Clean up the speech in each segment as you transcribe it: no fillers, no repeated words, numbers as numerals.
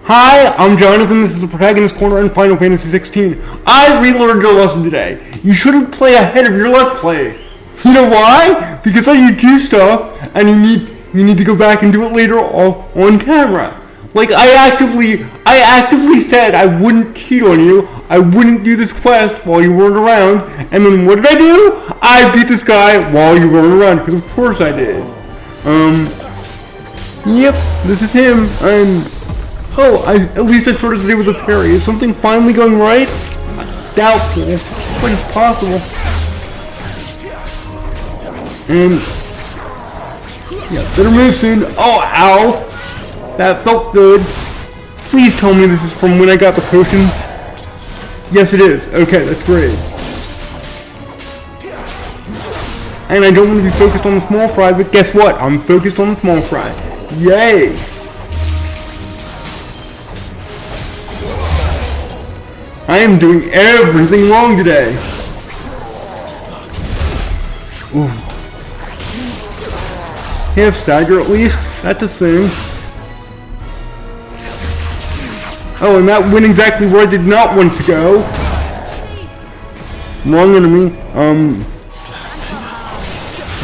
Hi, I'm Jonathan. This is the Protagonist Corner in Final Fantasy 16. I relearned your lesson today. You shouldn't play ahead of your Let's Play. You know why? Because I need to do stuff, and you need to go back and do it later on camera. Like I actively said I wouldn't cheat on you. I wouldn't do this quest while you weren't around. And then what did I do? I beat this guy while you weren't around. Because of course I did. Yep, this is him. At least I started the day with a parry. Is something finally going right? Doubtful, but it's possible. And yeah, better move soon. Oh, ow! That felt good. Please tell me this is from when I got the potions. Yes, it is. Okay, that's great. And I don't want to be focused on the small fry, but guess what? I'm focused on the small fry. Yay! I am doing everything wrong today. Ooh. Half stagger at least. That's a thing. Oh, and that went exactly where I did not want to go. Wrong enemy.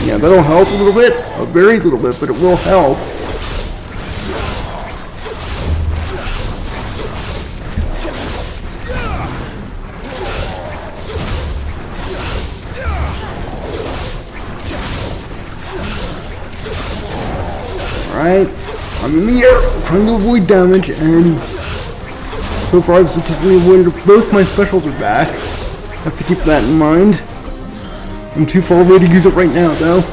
Yeah, that'll help a little bit. A very little bit, but it will help. Alright, I'm in the air, trying to avoid damage, and so far I've successfully avoided both my specials are back. Have to keep that in mind. I'm too far away to use it right now, though.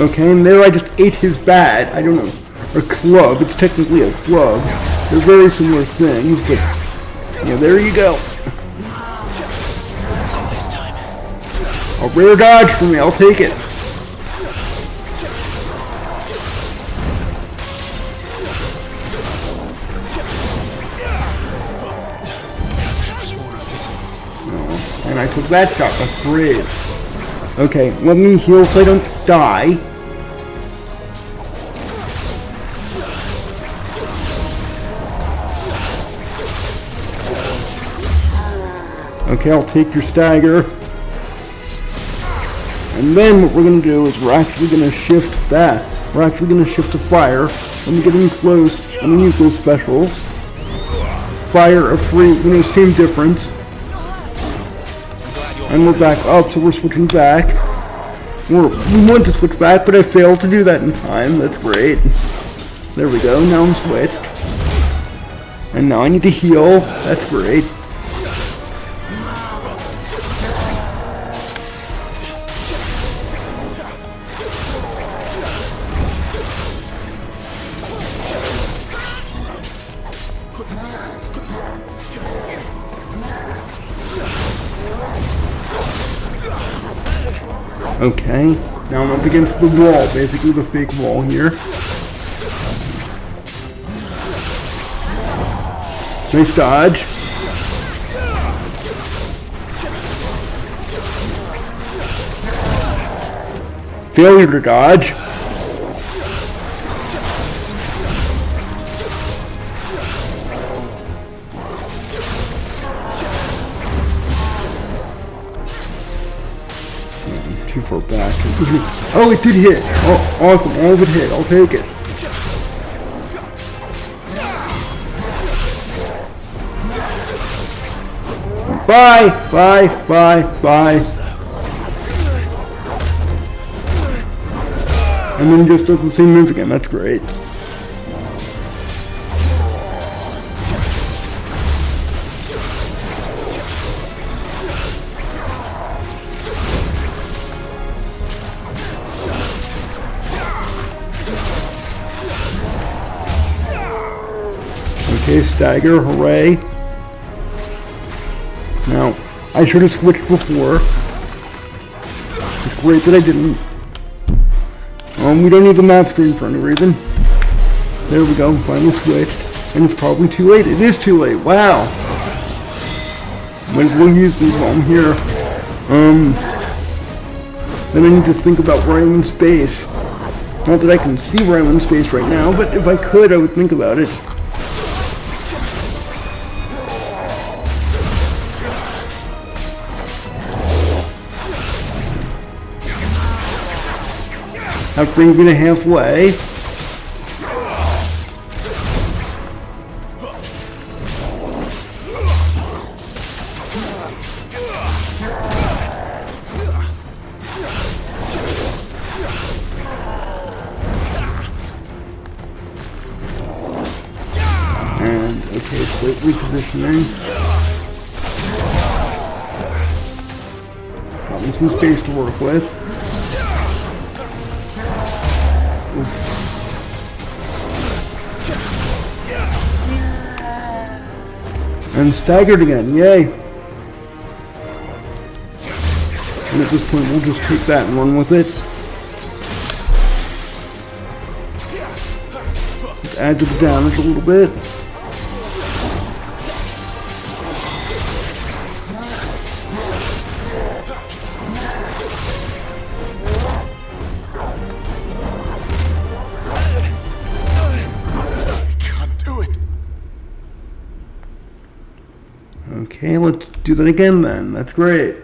Okay, and there I just ate his bat. I don't know, a club. It's technically a club. They're very similar things, but yeah, there you go. A rare dodge for me, I'll take it. Oh, and I took that shot, that's great. Okay, let me heal so I don't die. Okay, I'll take your stagger. And then what we're going to do is we're actually going to shift that. We're actually going to shift to fire. When we get in close, I'm going to use those specials. Fire or freeze, same difference. And we're back up, so we're switching back. We want to switch back, but I failed to do that in time. That's great. There we go, now I'm switched. And now I need to heal. That's great. Okay, now I'm up against the wall, basically the fake wall here. Nice dodge. Failure to dodge. Too far back. Oh, it did hit. Oh, awesome. All of it hit. I'll take it. Bye. Bye. Bye. Bye. And then just does the same move again. That's great. Okay, stagger, hooray. Now, I should have switched before. It's great that I didn't. We don't need the map screen for any reason. There we go, finally switched. And it's probably too late. It is too late, wow. Might as well use these while I'm here. then I need to think about where I'm in space. Not that I can see where I'm in space right now, but if I could, I would think about it. That brings me to halfway. And, okay, so repositioning. Got me some space to work with. And staggered again, yay! And at this point, we'll just take that and run with it. Let's add to the damage a little bit. Okay, let's do that again then. That's great.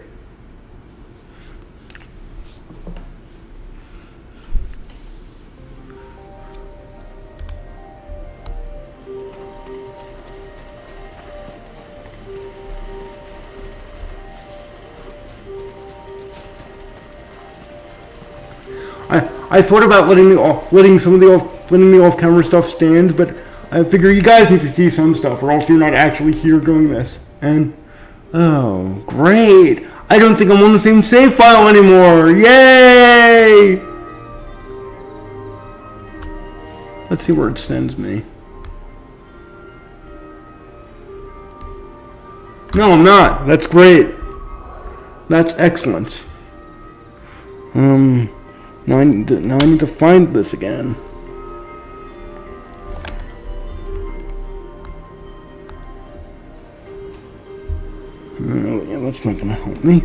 I thought about letting the off-camera stuff stand, but I figure you guys need to see some stuff, or else you're not actually here doing this. And oh, great! I don't think I'm on the same save file anymore. Yay! Let's see where it sends me. No, I'm not. That's great. That's excellent. Now I need to find this again. Oh, yeah, that's not gonna help me.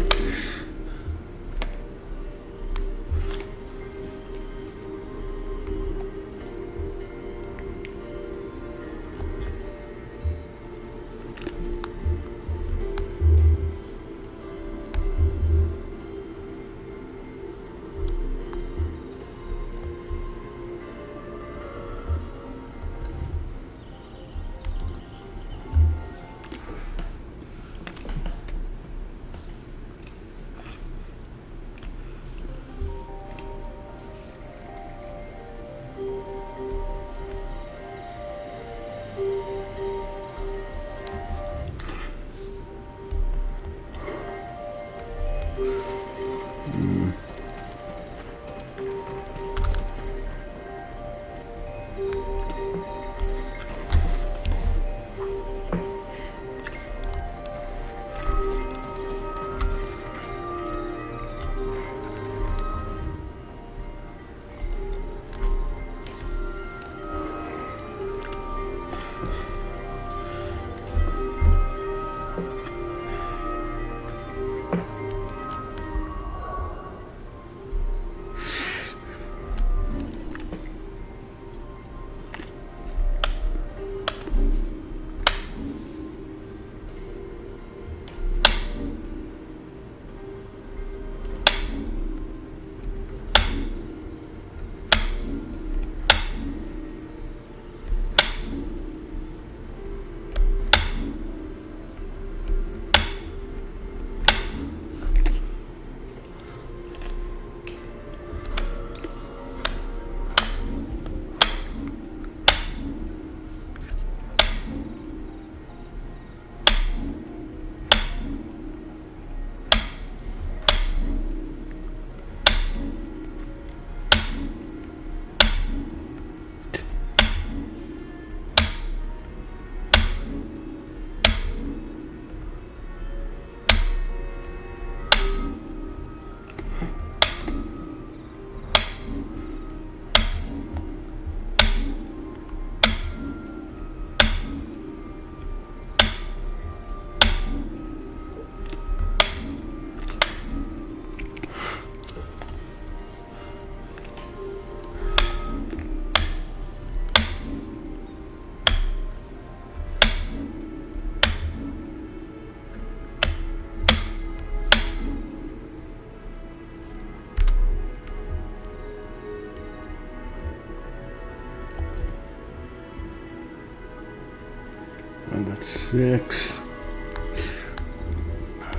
6.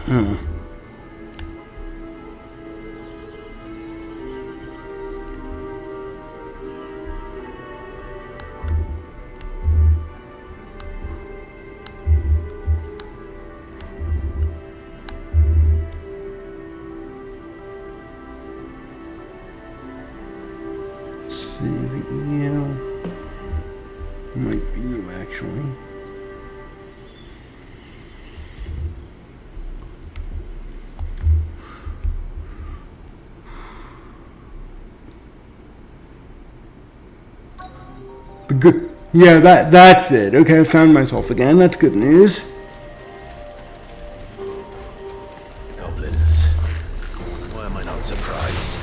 Huh. See the EL might be you actually. The good, yeah, that's it. Okay, I found myself again. That's good news. Goblins. Why am I not surprised?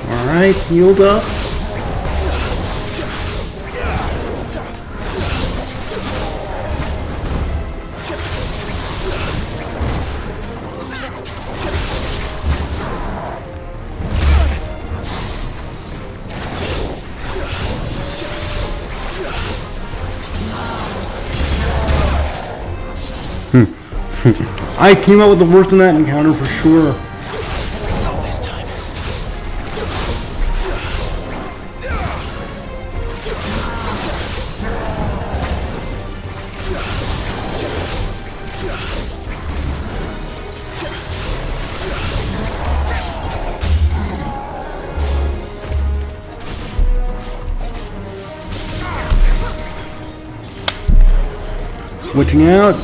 Alright, healed up. I came out with the worst in that encounter for sure. Not this time. Switching out,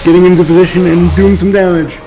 getting into position and doing some damage.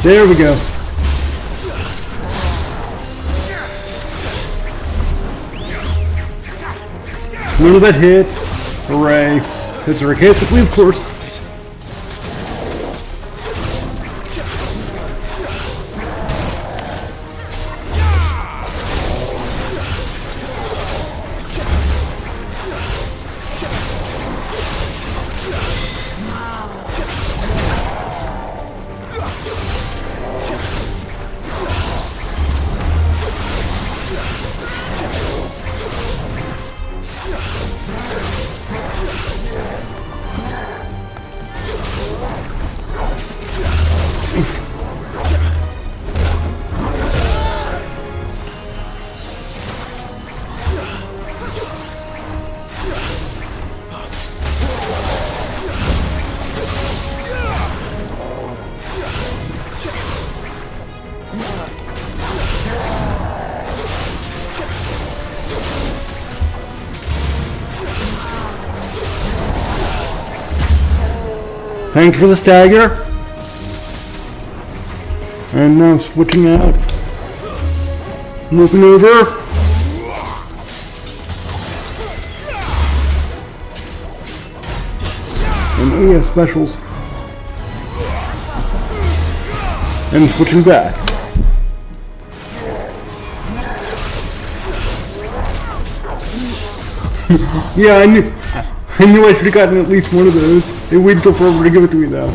There we go. None of that hit. Hooray. Hits sarcastically, of course. Thanks for the stagger. And now switching out. Moving over. And oh yeah, specials. And switching back. Yeah, I knew I should have gotten at least one of those. They waited till forever to give it to me though.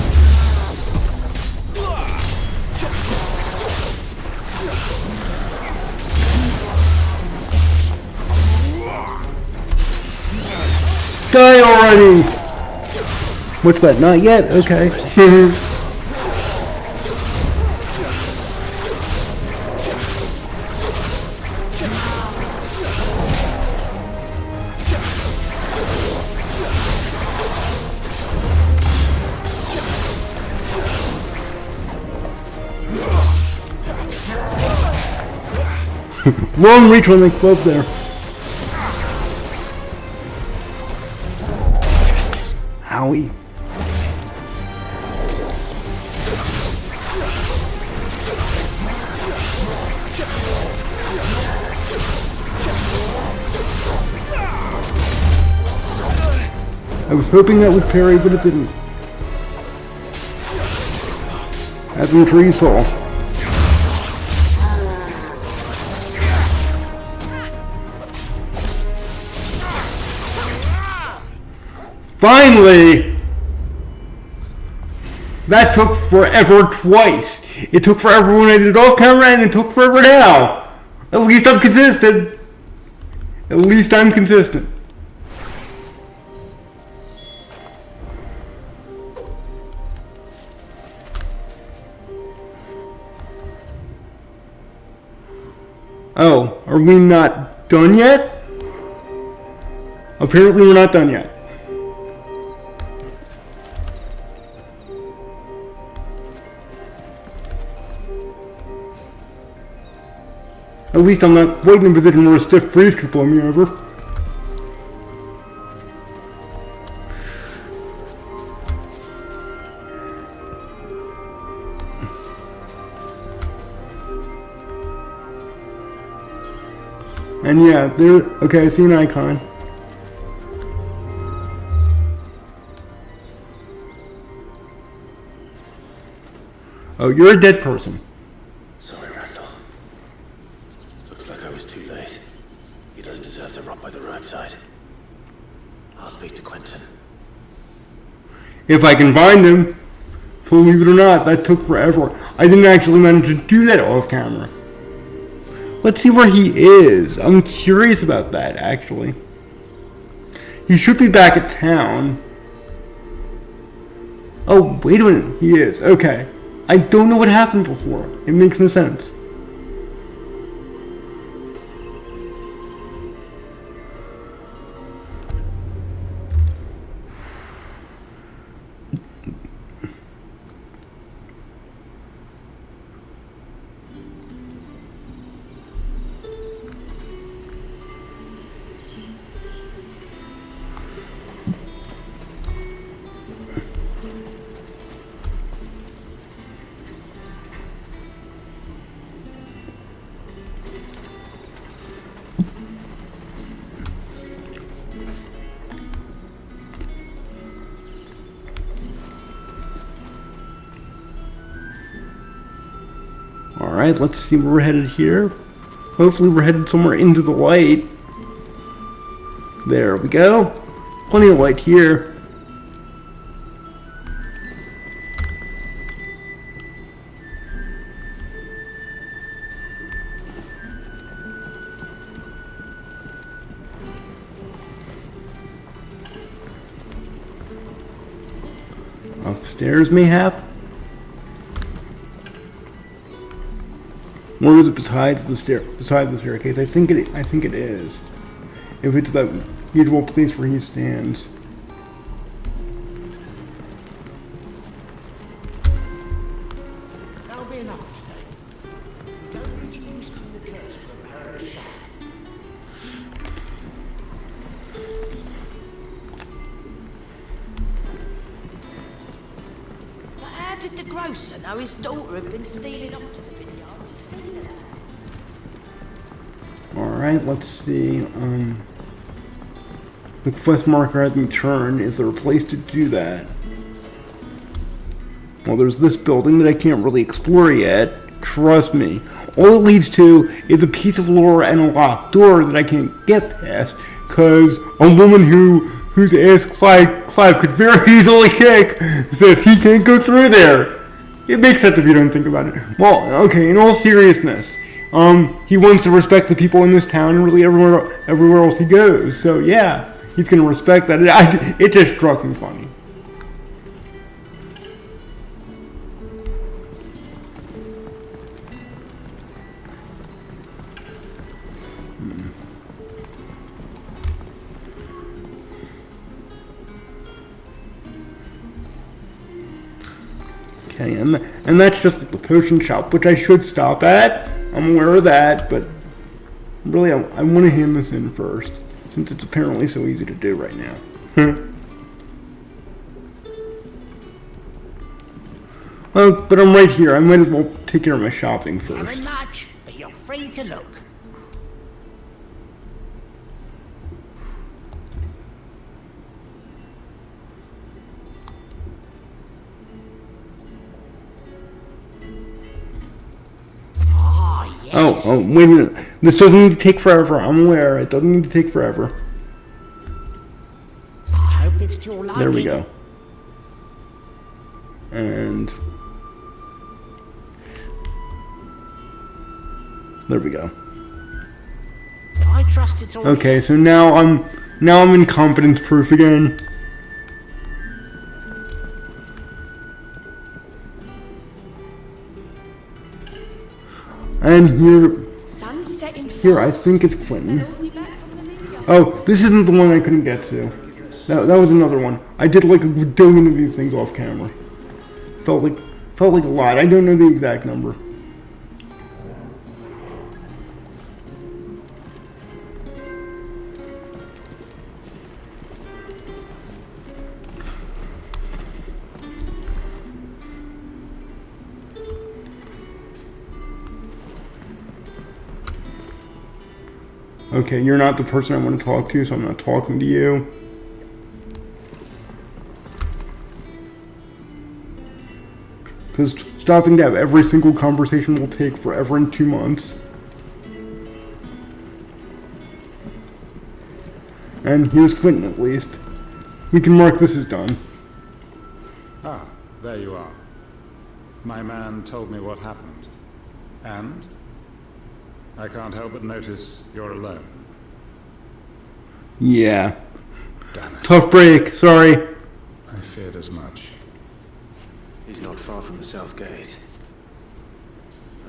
Die already! What's that? Not yet? Okay. Long reach when they close there. Owie. I was hoping that would parry, but it didn't. As I'm sure you saw. Finally! That took forever twice. It took forever when I did it off camera, and it took forever now. At least I'm consistent. At least I'm consistent. Oh, are we not done yet? Apparently we're not done yet. At least I'm not waiting in a position where a stiff breeze could blow me over. And yeah, there, okay, I see an icon. Oh, you're a dead person. Sorry, Randall. Looks like I was too late. He doesn't deserve to rot by the roadside. I'll speak to Quentin. If I can find him, believe it or not, that took forever. I didn't actually manage to do that off camera. Let's see where he is. I'm curious about that, actually. He should be back at town. Oh, wait a minute. He is. Okay. I don't know what happened before. It makes no sense. Alright, let's see where we're headed here. Hopefully we're headed somewhere into the light. There we go. Plenty of light here. Upstairs, mayhap? Or is it beside the staircase? I think it is. If it's that usual place where he stands. That'll be enough today. Don't need to use the curse for the power of the shadow. But how did the grocer know his daughter had been stealing off to the vineyard to see her? Alright, let's see. The quest marker has been turned. Is there a place to do that? Well, there's this building that I can't really explore yet. Trust me. All it leads to is a piece of lore and a locked door that I can't get past, because a woman whose ass Clive could very easily kick says he can't go through there. It makes sense if you don't think about it. Well, okay, in all seriousness, he wants to respect the people in this town and really everywhere else he goes. So yeah, he's gonna respect that. It just struck me funny. Okay, and that's just the potion shop, which I should stop at. I'm aware of that, but really I want to hand this in first, since it's apparently so easy to do right now. Oh, but I'm right here. I might as well take care of my shopping first. Very much, but you're free to look. Ah, yes. Oh, wait a minute. This doesn't need to take forever. I'm aware. It doesn't need to take forever. I hope it's to your liking. There we go. And there we go. I trust it's all. Okay, so now I'm incompetence proof again. And Sunset in here I fast. think it's Quentin. And all we back from the vineyard. Oh, this isn't the one I couldn't get to. That was another one. I did like a billion of these things off camera. Felt like a lot. I don't know the exact number. Okay, you're not the person I want to talk to, so I'm not talking to you. Because stopping to have every single conversation will take forever and 2 months. And here's Quentin at least. We can mark this as done. Ah, there you are. My man told me what happened. And? I can't help but notice you're alone. Yeah. Damn it. Tough break, sorry. I feared as much. He's not far from the south gate.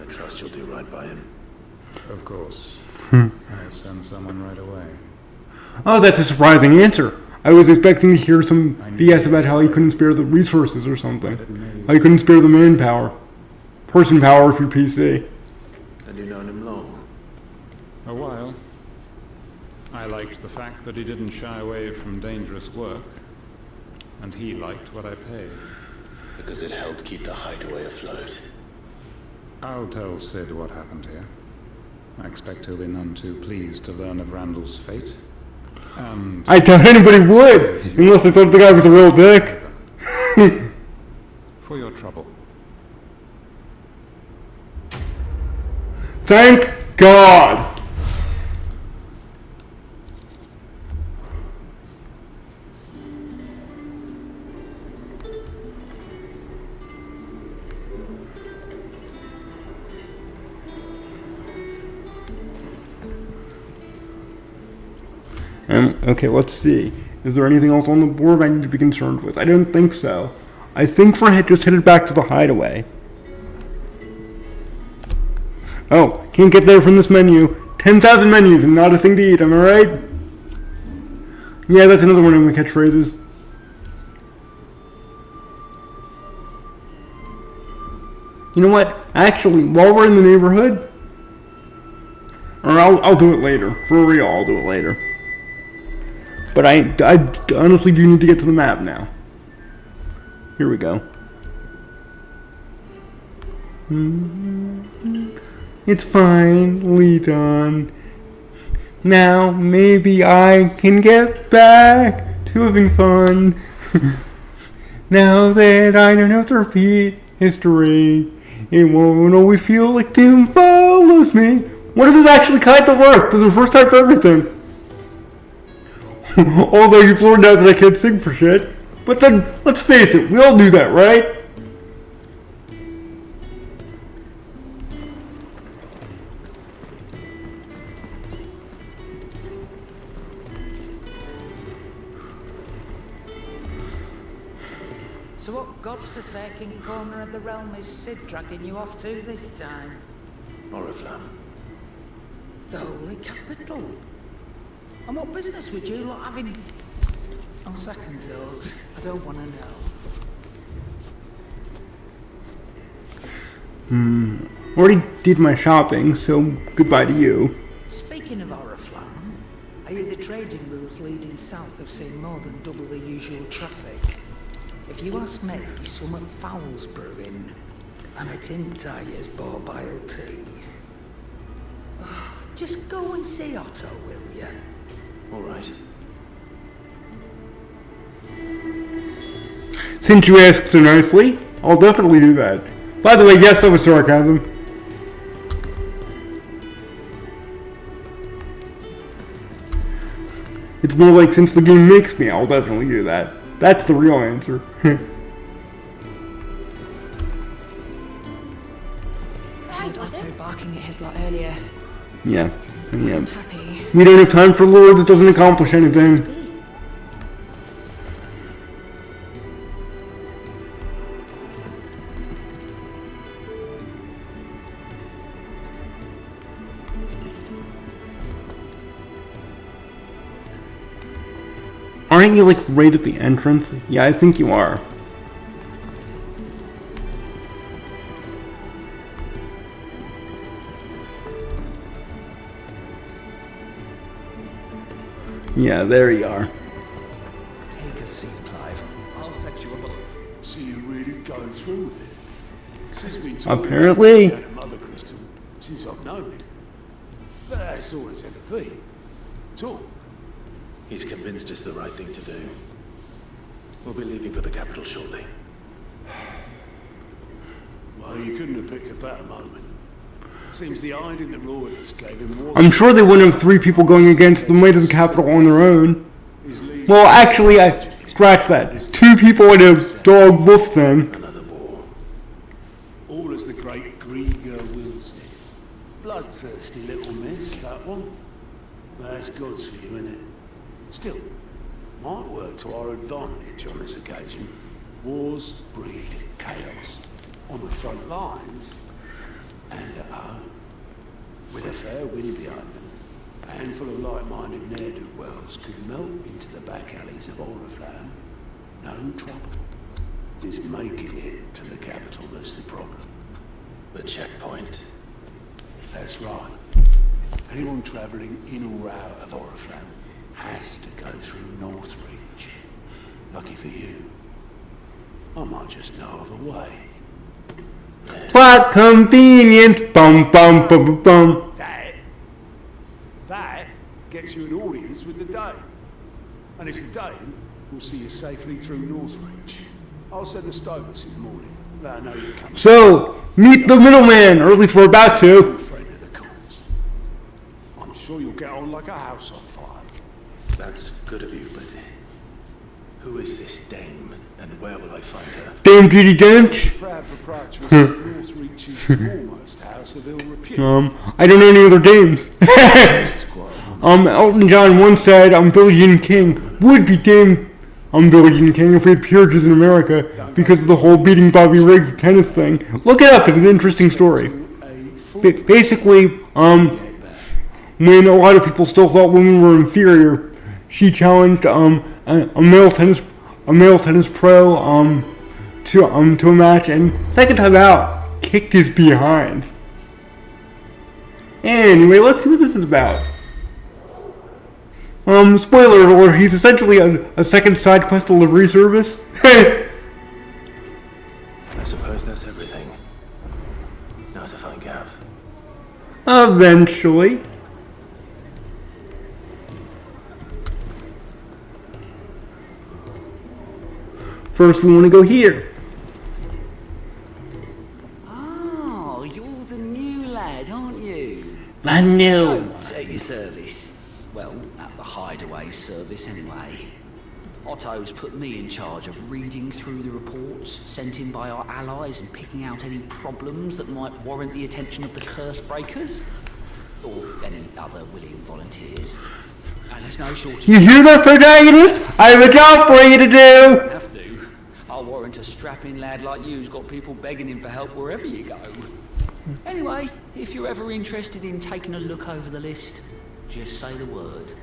I trust you'll do right by him. Of course. Hmm. I'll send someone right away. Oh, that's a surprising answer. I was expecting to hear some BS about how he couldn't spare the resources or something. How he couldn't spare the manpower. Person power if you're PC. And you've known him long? A while. I liked the fact that he didn't shy away from dangerous work. And he liked what I paid. Because it helped keep the hideaway afloat. I'll tell Sid what happened here. I expect he'll be none too pleased to learn of Randall's fate. And I doubt anybody would, unless they thought the guy was a real dick. for your trouble. Thank God. Okay, let's see. Is there anything else on the board I need to be concerned with? I don't think so. I think we're just headed back to the hideaway. Oh, can't get there from this menu. 10,000 menus and not a thing to eat, am I right? Yeah, that's another one of my catchphrases. You know what? Actually, while we're in the neighborhood, or I'll do it later. For real, I'll do it later. But I honestly do need to get to the map now. Here we go. It's finally done. Now maybe I can get back to having fun. Now that I don't have to repeat history, it won't always feel like doom follows me. What if this actually kind of work? This is the first time for everything. Although you've learned out that I can't sing for shit. But then, let's face it, we all do that, right? So what God's forsaken corner of the realm is Sid dragging you off to this time? Oriflamme. The holy capital. And what business would you lot having? On second thoughts, I don't want to know. Already did my shopping, so goodbye to you. Speaking of Oriflamme, are you the trading routes leading south have seen more than double the usual traffic? If you ask me, something foul's brewing, and a tin tire's bile tea. Just go and see Otto, will you? All right. Since you asked so nicely, I'll definitely do that. By the way, yes, that was sarcasm. It's more like since the game makes me, I'll definitely do that. That's the real answer. Otto barking at his lot earlier. Yeah. Happy. We don't have time for lore that doesn't accomplish anything. Aren't you like right at the entrance? Yeah, I think you are. Yeah, there you are. Take a seat, Clive. I'll fetch you a book. So you really going through with it? She's been talking Apparently. about Mother Crystal since I've known him. But that's all it's ever been. Talk. He's convinced it's the right thing to do. We'll be leaving for the capital shortly. Well, you couldn't have picked a better moment. Seems the hiding the royalists gave him more. I'm sure they wouldn't have 3 people going against the might of the capital on their own. Well, actually, I scratch that. 2 people and a dog wolf them. Another war. All as the great Grieger wills it. Bloodthirsty little miss, that one. That's God's for you, innit? Still, might work to our advantage on this occasion. Wars breed chaos. On the front lines, and at home. With a fair wind behind them, a handful of like-minded ne'er-do-wells could melt into the back alleys of Oriflamme. No trouble. It's making it to the capital that's the problem. The checkpoint. That's right. Anyone travelling in or out of Oriflamme has to go through Northreach. Lucky for you, I might just know of a way. Plot convenience. Bum bum bum bum bum. That gets you an audience with the Dane. And it's the Dane who'll see you safely through Northreach. I'll send the Stobus in the morning. Let her know you're coming. So, meet the middleman, or at least we're about to. Friend of the get on like a house on fire. That's good of you, but who is this dame, and where will I find her? Dame Judy Dench. Proud proprietress of Northreach's foremost house of ill repute. I don't know any other dames. She's quite a woman. Elton John once said, Billie Jean King would be Dame Billie Jean King if we had peerages in America because of the whole beating Bobby Riggs tennis thing. Look it up, it's an interesting story. Basically, when a lot of people still thought women were inferior, she challenged a male tennis pro to a match, and second time out, kicked his behind. Anyway, let's see what this is about. Spoiler alert, he's essentially a second side quest delivery service. I suppose that's everything. Now to find Gav. Eventually. First, we want to go here. Oh, you're the new lad, aren't you? I know. At your service. Well, at the hideaway service anyway. Otto's put me in charge of reading through the reports sent in by our allies and picking out any problems that might warrant the attention of the curse breakers. Or any other willing volunteers. And there's no shortage. You hear that, protagonist? I have a job for you to do! Have to. I'll warrant a strapping lad like you's got people begging him for help wherever you go. Anyway, if you're ever interested in taking a look over the list, just say the word.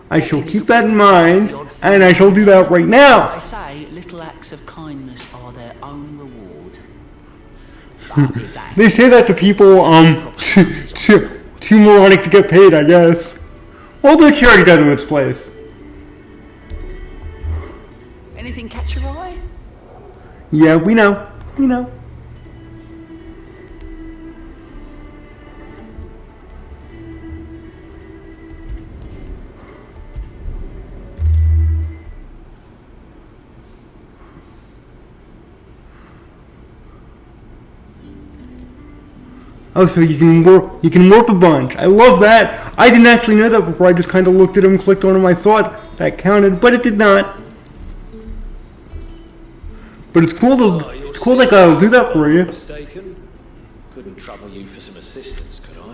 I shall keep that in mind, and I shall do that right now. They say little acts of kindness are their own reward. But if that They say that to people, too moronic to get paid, I guess. Although charity does in its place. anything catch your eye? Yeah, we know. We know. Oh, so you can warp a bunch. I love that. I didn't actually know that before. I just kind of looked at him, clicked on him. I thought that counted, but it did not. But it's cool that I'll do that for you. Mistaken? Couldn't trouble you for some assistance, could I?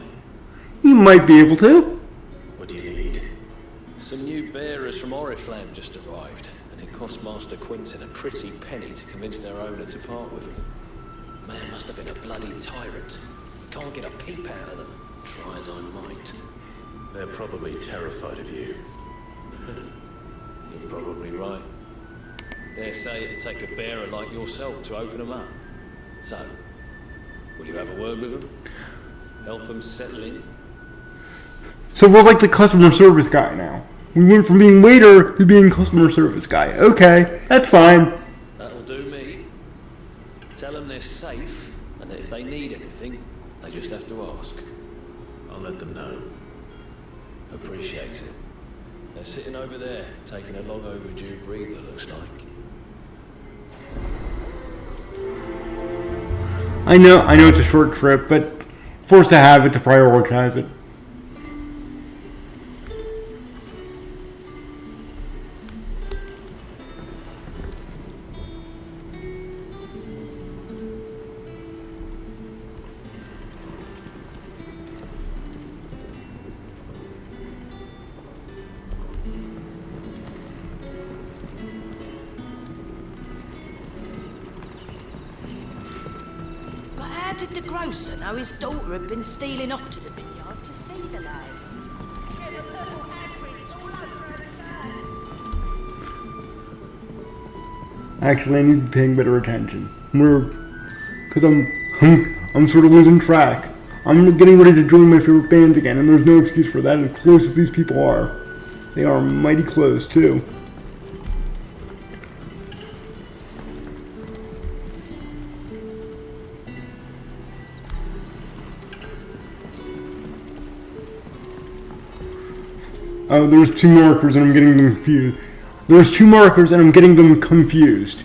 You might be able to. What do you need? Some new bearers from Oriflamme just arrived, and it cost Master Quinton a pretty penny to convince their owner to part with them. Man must have been a bloody tyrant. Can't get a peep out of them, try as I might. They're probably terrified of you. You're probably right. Dare say it'd take a bearer like yourself to open them up. So, will you have a word with them? Help them settle in? So we're like the customer service guy now. We went from being waiter to being customer service guy. Okay, that's fine. That'll do me. Tell them they're safe, and that if they need anything, they just have to ask. I'll let them know. Appreciate it. They're sitting over there, taking a long overdue breather, looks like. I know it's a short trip, but force the habit to prioritize it. How did the grocer know his daughter had been stealing off to the vineyard to see the lad? Actually, I need to be paying better attention. Because I'm sort of losing track. I'm getting ready to join my favorite band again, and there's no excuse for that. As close as these people are, they are mighty close too. Oh, there's two markers and I'm getting them confused. There's two markers and I'm getting them confused.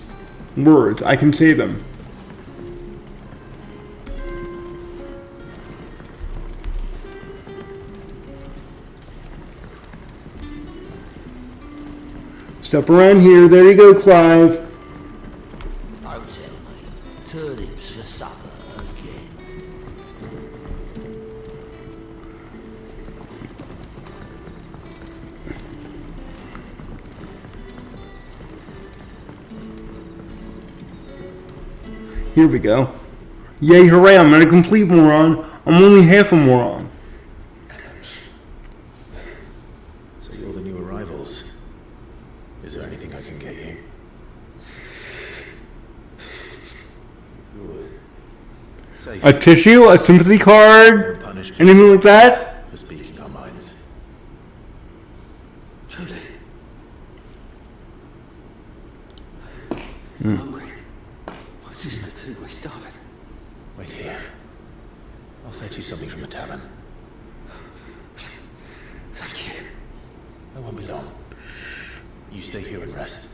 Words, I can say them. Step around here. There you go, Clive. Don't tell me. Turnips for supper again. Here we go. Yay, hooray, I'm not a complete moron. I'm only half a moron. So you're the new arrivals. Is there anything I can get you? Safe. A tissue? A sympathy card? Punishment Anything like that? for speaking our minds. Truly. I'm hungry. My sister too. We're starving. Wait here. I'll fetch you something from the tavern. Thank you. I won't be long. You stay here and rest.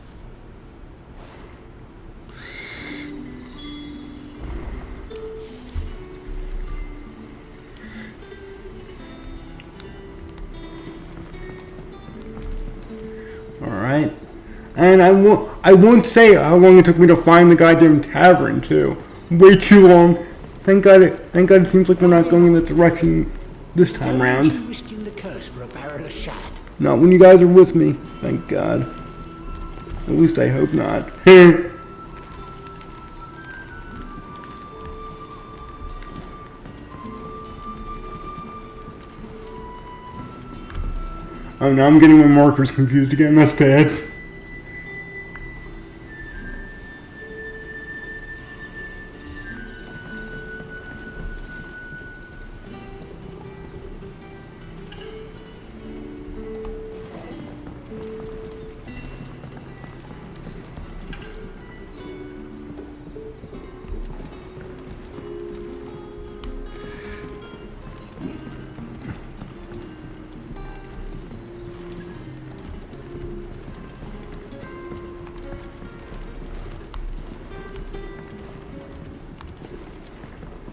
Alright. And I won't say how long it took me to find the goddamn tavern, too. Way too long. Thank God it seems like we're not going in that direction this time round. You risking the curse for a barrel of shad. Not when you guys are with me. Thank God. At least I hope not. Oh, now I'm getting my markers confused again. That's bad.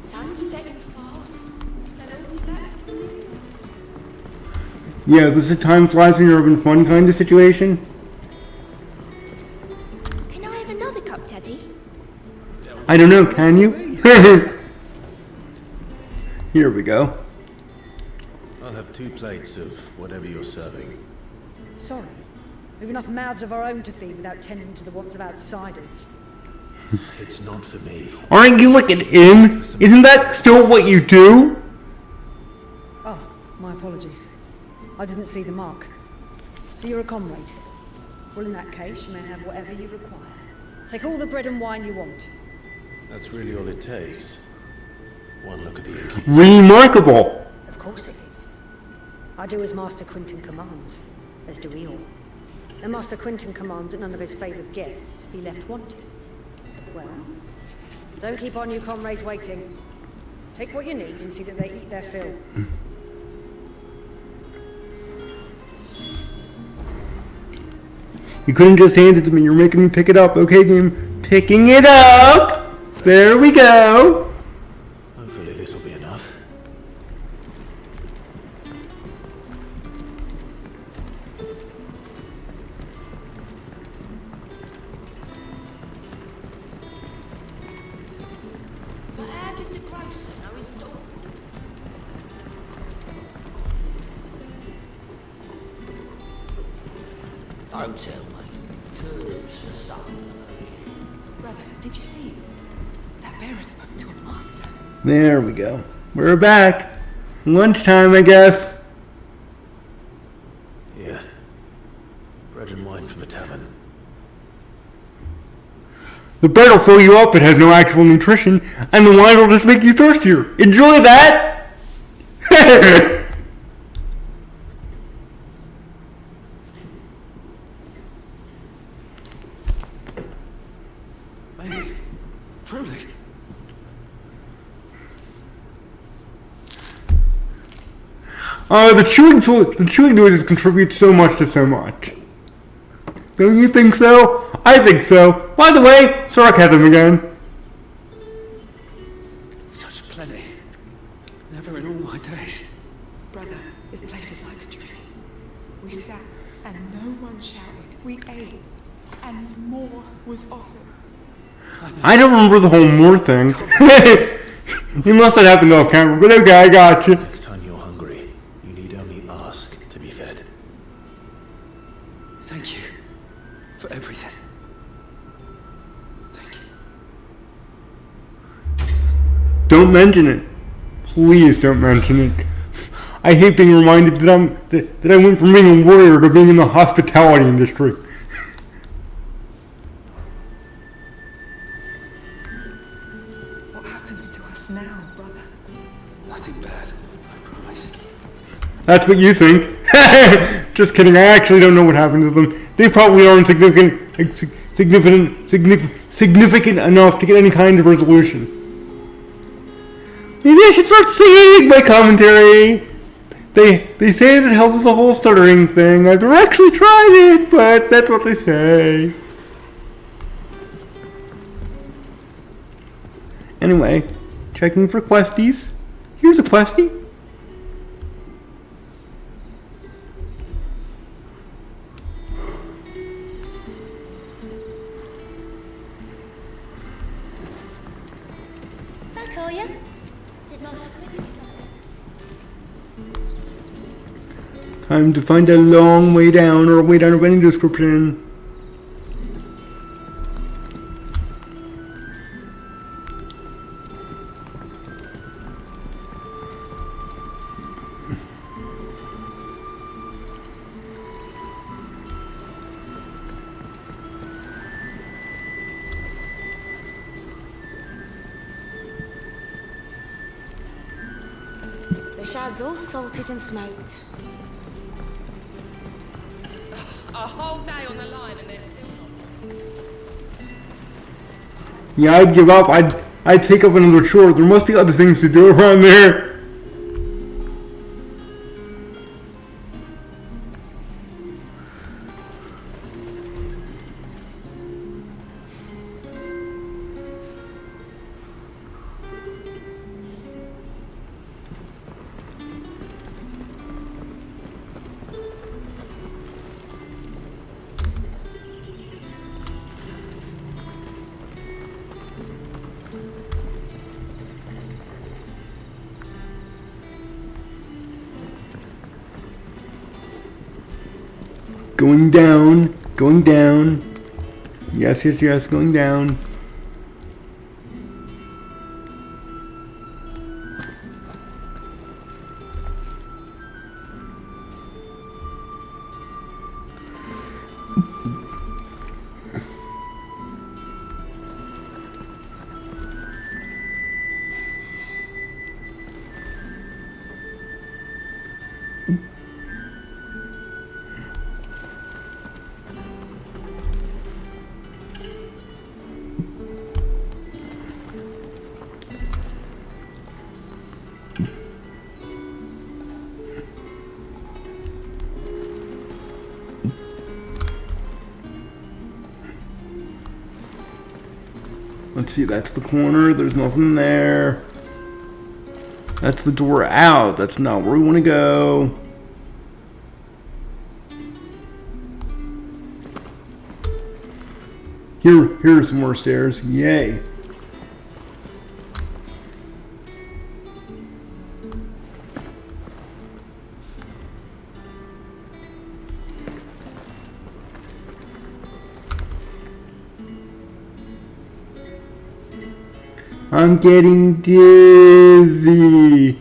Sun's setting fast. And all we left. Yeah, is this a time flies when you're having fun kind of situation? Can I have another cup, Daddy? I don't know, can you? Here we go. I'll have 2 plates of whatever you're serving. Sorry. We've enough mouths of our own to feed without tending to the wants of outsiders. It's not for me. Aren't you like an inn? Isn't that still what you do? Oh, my apologies. I didn't see the mark. So you're a comrade. Well, in that case, you may have whatever you require. Take all the bread and wine you want. That's really all it takes. One look at the innkeeper. Remarkable. Of course it is. I do as Master Quinton commands, as do we all. And Master Quinton commands that none of his favoured guests be left wanting. Well, don't keep our new comrades waiting. Take what you need and see that they eat their fill. You couldn't just hand it to me. You're making me pick it up. Okay, game. Picking it up. There we go. Hopefully this will be enough. But how did the grocer know his daughter? Don't tell me. Turnips for supper. Brother, did you see? That bearer spoke to a master. There we go. We're back. Lunchtime, I guess. Yeah. Bread and wine from the tavern. The bread will fill you up. It has no actual nutrition. And the wine will just make you thirstier. Enjoy that. Maybe. Truly. The chewing noises contribute so much to so much. Don't you think so? I think so. By the way, sarcasm again. Such plenty. Never in all my days. Brother, this place is like a dream. We sat and no one shouted. We ate, and more was offered. I don't remember the whole Moore thing. Unless it happened off camera, but okay, I got you. Next time you're hungry, you need only ask to be fed. Thank you for everything. Thank you. Don't mention it. Please don't mention it. I hate being reminded that I went from being a warrior to being in the hospitality industry. What happens to us now, brother? Nothing bad, I promise. That's what you think. Just kidding. I actually don't know what happened to them. They probably aren't significant enough to get any kind of resolution. Maybe I should start singing my commentary. They say that it helps with the whole stuttering thing. I've never actually tried it, but that's what they say. Anyway, checking for questies. Here's a questie. Hi, Koya. Did Master Quinn give you something? Time to find a long way down or a way down of any description. The shad's all salted and smoked. A whole day on the line and they're still not. Yeah, I'd give up. I'd take up another chore. There must be other things to do around there. Going down, going down. Yes, yes, yes, going down. Let's see, that's the corner. There's nothing there. That's the door out. That's not where we want to go. Here are some more stairs. Yay. I'm getting dizzy.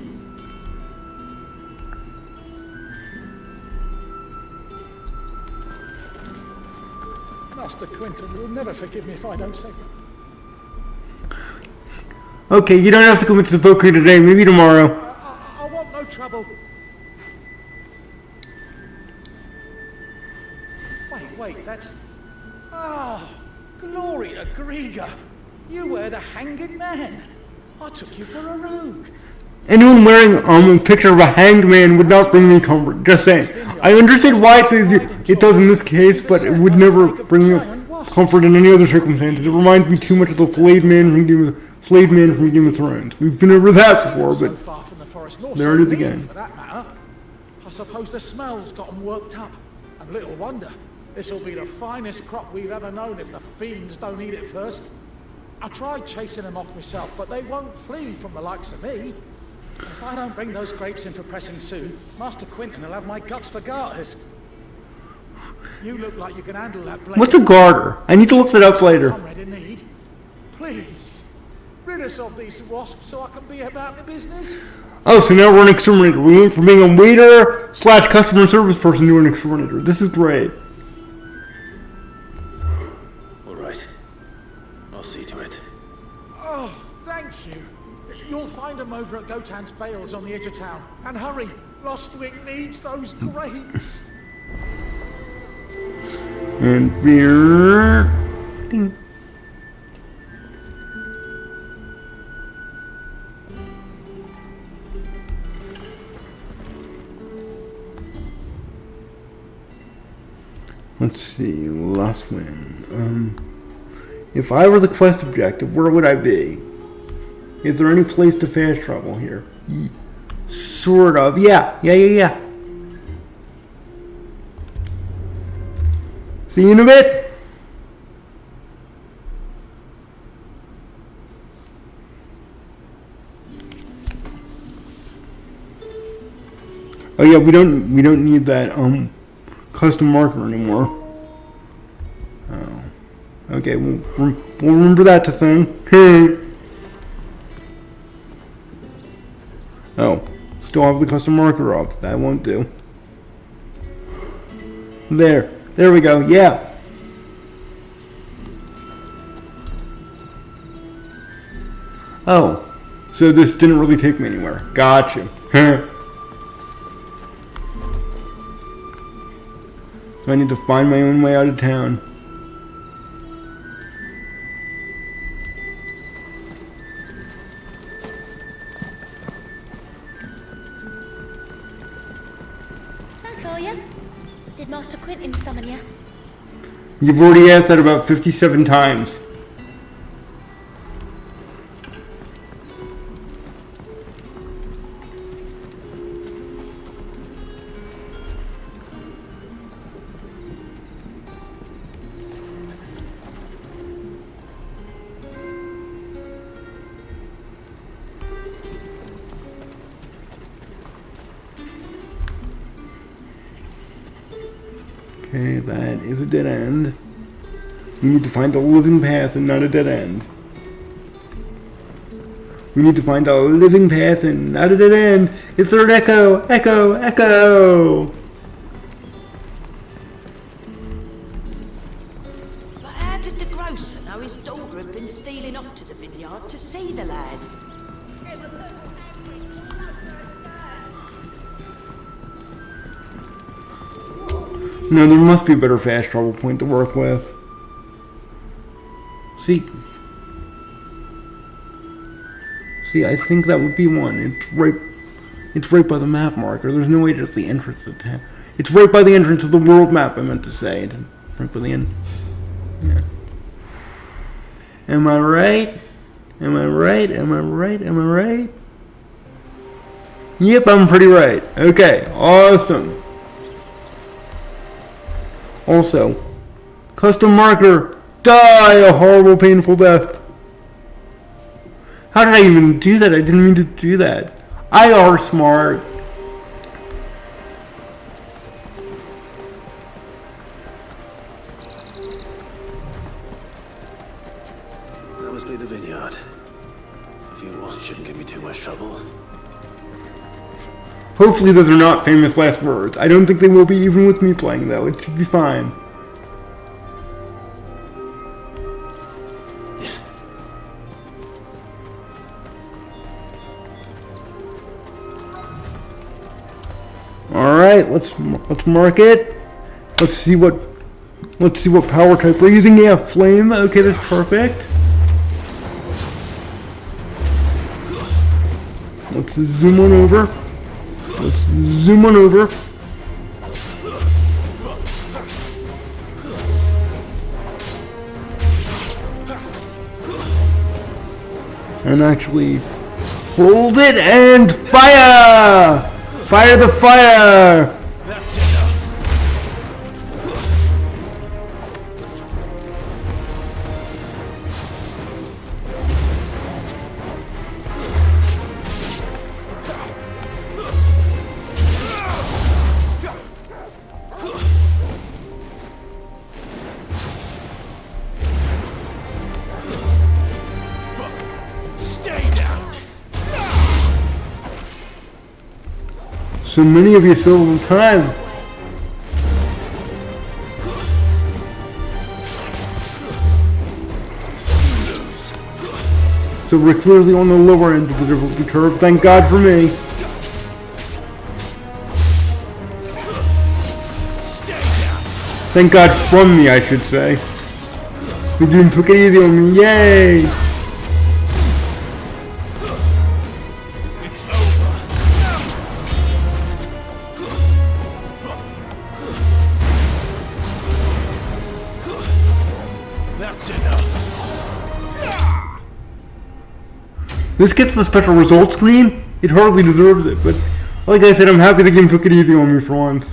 Master Quentin will never forgive me if I don't save him. Okay, you don't have to commit to the book here today. Maybe tomorrow. I want no trouble. Wait, that's... Oh, glory to Grieger. You were the hanging man. I took you for a rogue. Anyone wearing a picture of a hanged man would not bring me comfort. Just saying. I understand why it does in this case, but it would never bring me comfort in any other circumstances. It reminds me too much of the flayed man from Game of Thrones. We've been over that before, but there it is again. For that matter, I suppose the smell's got them worked up, and little wonder. This'll be the finest crop we've ever known if the fiends don't eat it first. I tried chasing them off myself, but they won't flee from the likes of me. And if I don't bring those grapes in for pressing soon, Master Quinton will have my guts for garters. You look like you can handle that blade. What's a garter? I need to look that up later. Comrade in need. Please, rid us of these wasps so I can be about the business. Oh, so now we're an exterminator. We went from being a waiter / customer service person to an exterminator. This is great. All right. I'll see to it. Oh, thank you. You'll find them over at Gotan's Bales on the edge of town. And hurry, Lostwing needs those grapes. And we're... Ding. Let's see, last win. If I were the quest objective, where would I be? Is there any place to fast travel here? Sort of. Yeah. See you in a bit. Oh yeah, we don't need that custom marker anymore. Oh. Okay, we'll remember that to thing. Oh, still have the custom marker up. That won't do. There we go. Yeah. Oh, so this didn't really take me anywhere. Gotcha. So I need to find my own way out of town. Did Master Quinton summon you? You've already asked that about 57 times. Okay, that is a dead end. We need to find a living path and not a dead end. We need to find a living path and not a dead end. Is there an echo? Echo! Echo! But how did the grocer know his daughter had been stealing off to the vineyard to see the lad? No, there must be a better fast travel point to work with. See, I think that would be one. It's right by the map marker. There's no way to the entrance of the town. It's right by the entrance of the world map, I meant to say. It's right by the end. Yeah. Am I right? Am I right? Am I right? Am I right? Yep, I'm pretty right. Okay, awesome. Also, custom marker, die a horrible, painful death. How did I even do that? I didn't mean to do that. I are smart. That must be the vineyard. A few wasps shouldn't give me too much trouble. Hopefully those are not famous last words. I don't think they will be even with me playing though. It should be fine. Alright, let's mark it. Let's see what power type we're using. Yeah, flame. Okay, that's perfect. Let's zoom on over. Let's zoom on over. And actually hold it and fire! Fire the fire! That's enough. So many of you so little time. So we're clearly on the lower end of the difficulty curve. Thank God for me. Thank God from me, I should say. The game took it easy on me. Yay! It's over. That's enough. This gets the special results screen. It hardly deserves it, but like I said, I'm happy the game took it easy on me for once.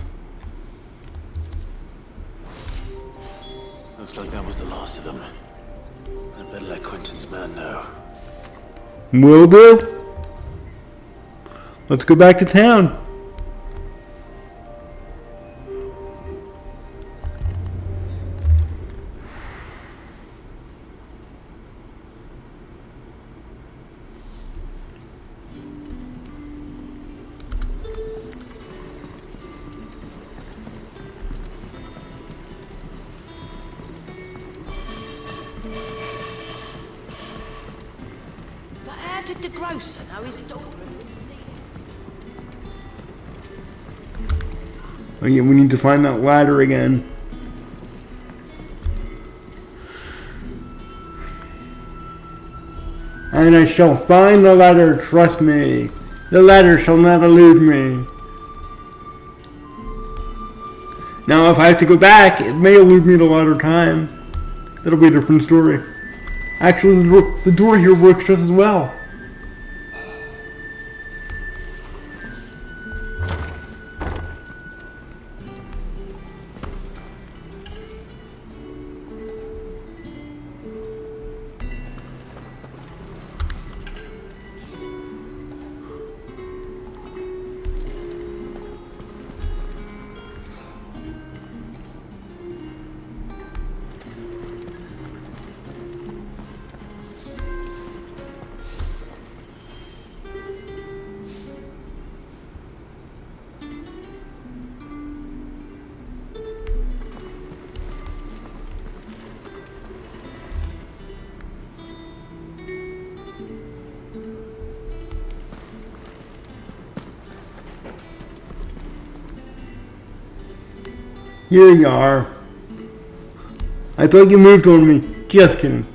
Looks like that was the last of them. I better let Quentin's man know. Will do. Let's go back to town. But how did the grocer know his daughter had been stealing? Oh yeah, we need to find that ladder again. And I shall find the ladder, trust me. The ladder shall not elude me. Now if I have to go back, it may elude me at a later time. That'll be a different story. Actually, the door here works just as well. Here you are. I thought you moved on me. Just kidding.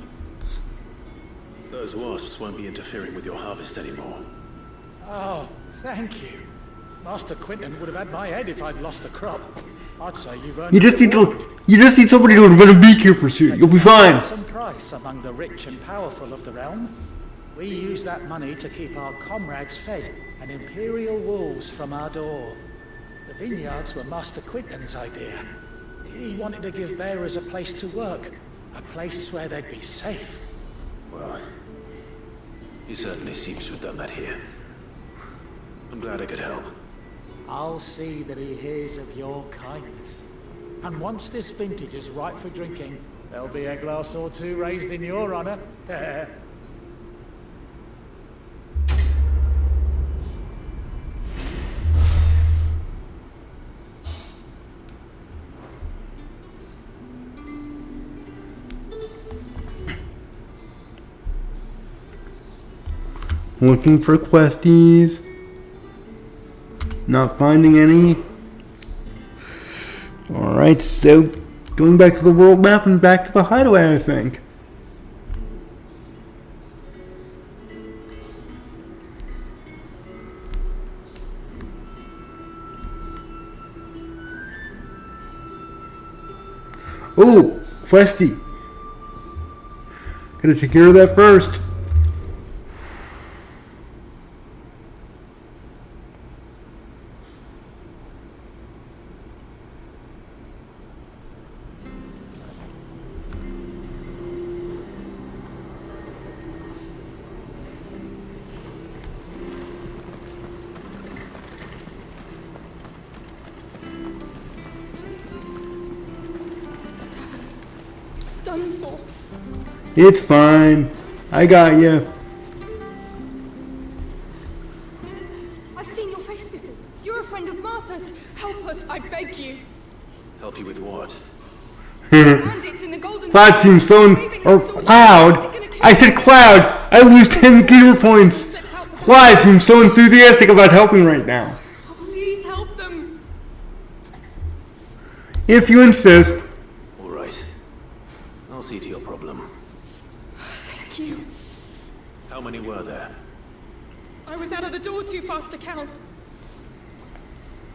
Those wasps won't be interfering with your harvest anymore. Oh, thank you. Master Quentin would have had my head if I'd lost the crop. I'd say you've earned You just need somebody to invent a beekeeper suit. You'll be fine. some price among the rich and powerful of the realm. We use that money to keep our comrades fed and imperial wolves from our door. The vineyards were Master Quentin's idea. He wanted to give bearers a place to work, a place where they'd be safe. Well, he certainly seems to have done that here. I'm glad I could help. I'll see that he hears of your kindness. And once this vintage is ripe for drinking, there'll be a glass or two raised in your honor. Looking for questies. Not finding any. Alright, so going back to the world map and back to the hideaway, I think. Oh, questy. Gotta take care of that first. Done for. It's fine. I got you. I I've seen your face before. You're a friend of Martha's. Help us, I beg you. Help you with what? Bandits in the Golden Cloud seems so... Or Cloud. I said Cloud. I lose 10 gamer points. Cloud seems so enthusiastic about helping right now. Please help them. If you insist. All right. I'll see to your problem. Thank you. How many were there? I was out of the door too fast to count.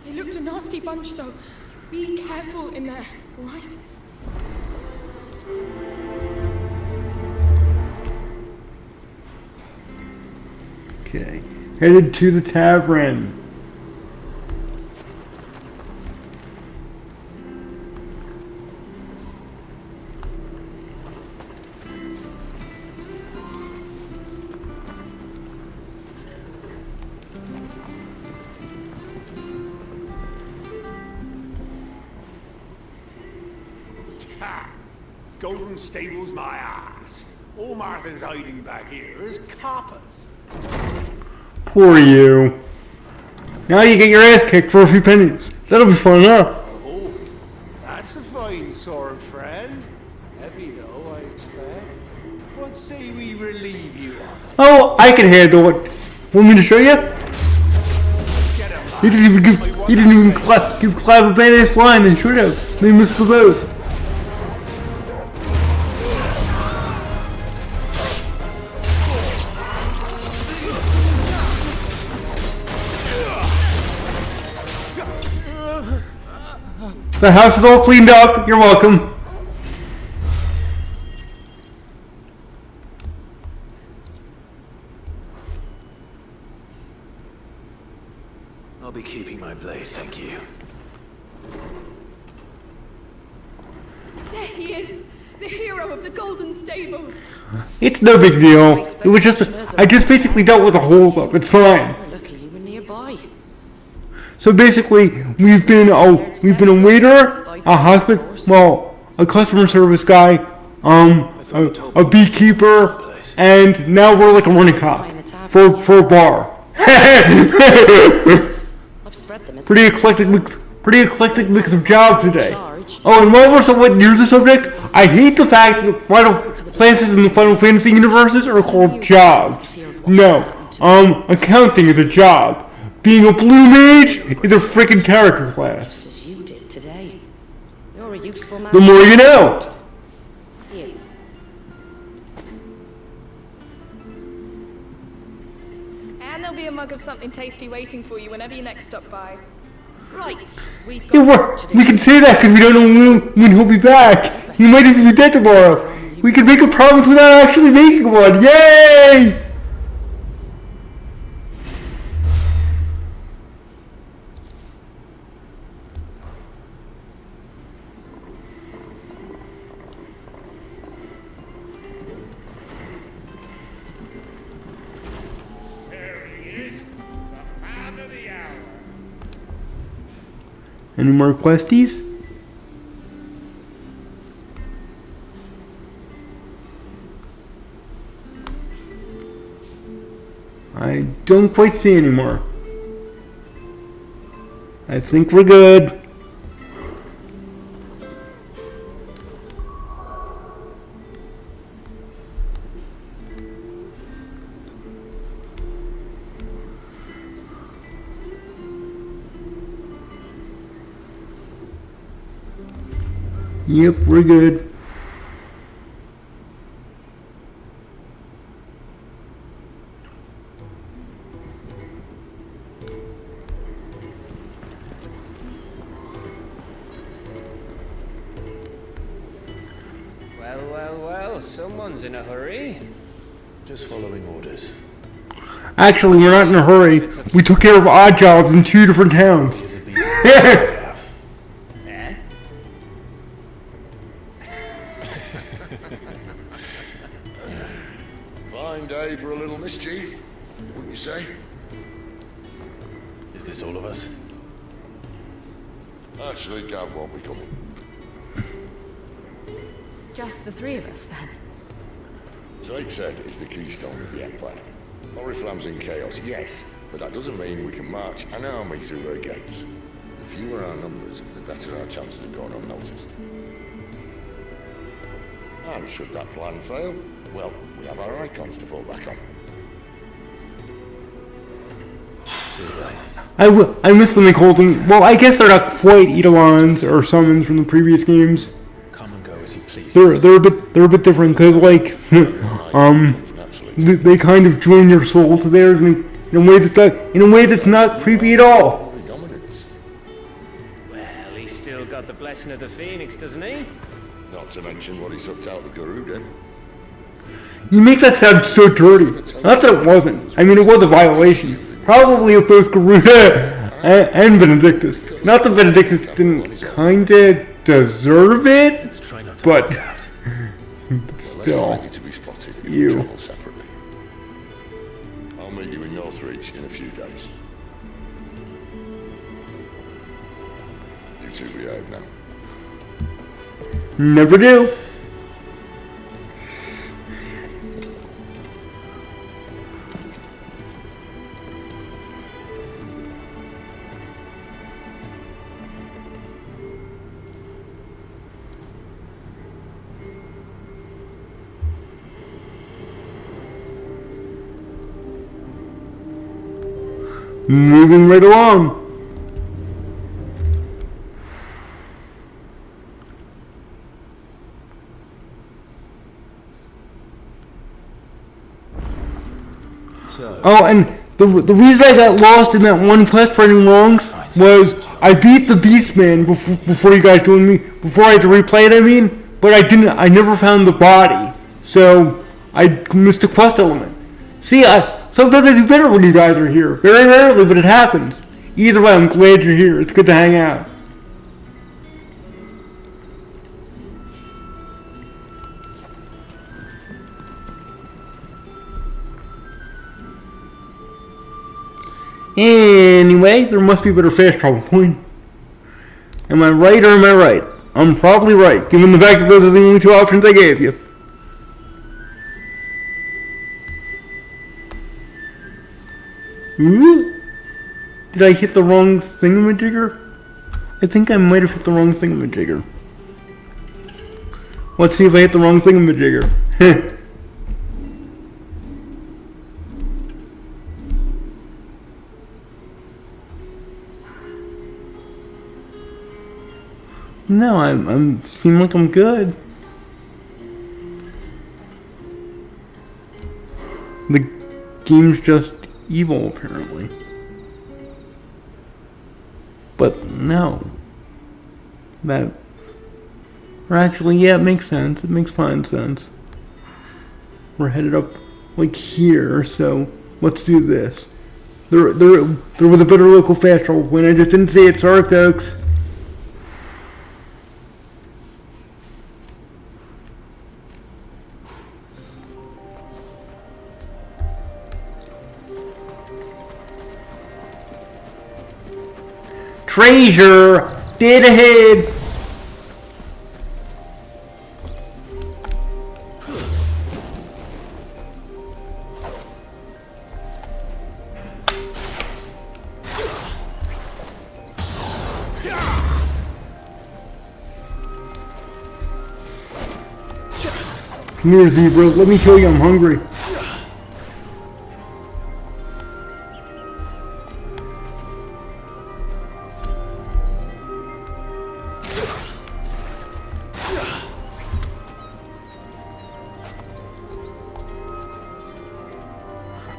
They looked a nasty bunch, though. Be careful in there, all right? Okay. Headed to the tavern. Ha! Golden Stable's my ass. All Martha's hiding back here is coppers. Poor you. Now you get your ass kicked for a few pennies. That'll be fun, huh? Oh, that's a fine sword, friend. Heavy though, I expect. What say we relieve you of it? Oh, I can handle it. Want me to show you? Get him, He didn't even give Clive a badass line and should have. They missed the boat. The house is all cleaned up. You're welcome. I'll be keeping my blade, thank you. There he is, the hero of the Golden Stables. It's no big deal. It was just I just basically dealt with a hold-up. It's fine. Lucky you were nearby. So basically, we've been a waiter, a a customer service guy, a beekeeper, and now we're like a running cop for a bar. I've spread them as Pretty eclectic mix of jobs today. Oh, and while we're somewhat near the subject, I hate the fact that classes in the Final Fantasy universes are called jobs. No, accounting is a job. Being a blue mage is a freaking character class. just as you did today. You're a useful man. The more you know. Here. And there'll be a mug of something tasty waiting for you whenever you next stop by. Right, we've got Yeah, work to do. we can say that because we don't know when he'll be back. He might even be dead tomorrow. We can make a promise without actually making one. Yay! Any more questies? I don't quite see any more. I think we're good. Yep, we're good. Well, someone's in a hurry. Just following orders. Actually, we're not in a hurry. We took care of odd jobs in 2 different towns. Is it the have? Eh? Fine day for a little mischief, wouldn't you say? Is this all of us? Actually, Gav won't be coming. Just the three of us, then. Drake said it's the keystone of the Empire. Oriflamme's in chaos, yes, but that doesn't mean we can march an army through their gates. The fewer our numbers, the better our chances of going unnoticed. And should that plan fail, well, we have our icons to fall back on. I miss when they called them. Well, I guess they're not quite Eidolons or summons from the previous games. Come and go as you please. They're a bit different because like they kind of join your soul to theirs in a way that's not creepy at all. Well, he's still got the blessing of the Phoenix, doesn't he? Not to mention what he sucked out of Garuda. You make that sound so dirty. Not that it wasn't. I mean, it was a violation. Probably of both Garuda and Benedictus. Not that Benedictus didn't kinda deserve it, but still, you. I'll meet you in Northreach in a few days. You two behave now. Never do. Moving right along. Oh, and the reason I got lost in that one quest fighting wrongs was I beat the Beastman before you guys joined me, before I had to replay it, I mean, but I never found the body, so I missed a quest element. See, sometimes I do better when you guys are here. Very rarely, but it happens. Either way, I'm glad you're here. It's good to hang out. Anyway, there must be a better fast travel point. Am I right or am I right? I'm probably right, given the fact that those are the only two options I gave you. Did I hit the wrong thingamajigger? I think I might have hit the wrong thingamajigger. Let's see if I hit the wrong thingamajigger. No, I'm seem like I'm good. The game's just evil, apparently. But no. Or actually, yeah, it makes sense. It makes fine sense. We're headed up, like, here, so let's do this. There was a better local fast travel point. I just didn't see it. Sorry, folks. Treasure! Dead ahead! Come here, zebra. Let me show you I'm hungry.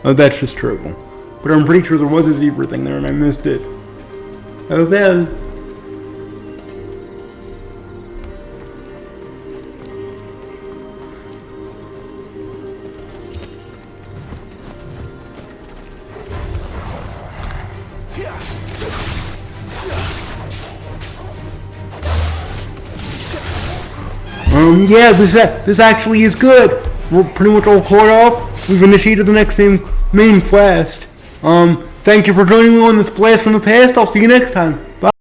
Oh, that's just triple. But I'm pretty sure there was a zebra thing there and I missed it. Oh well. Yeah, this actually is good. We're pretty much all caught up. We've initiated the next main quest. Thank you for joining me on this blast from the past. I'll see you next time.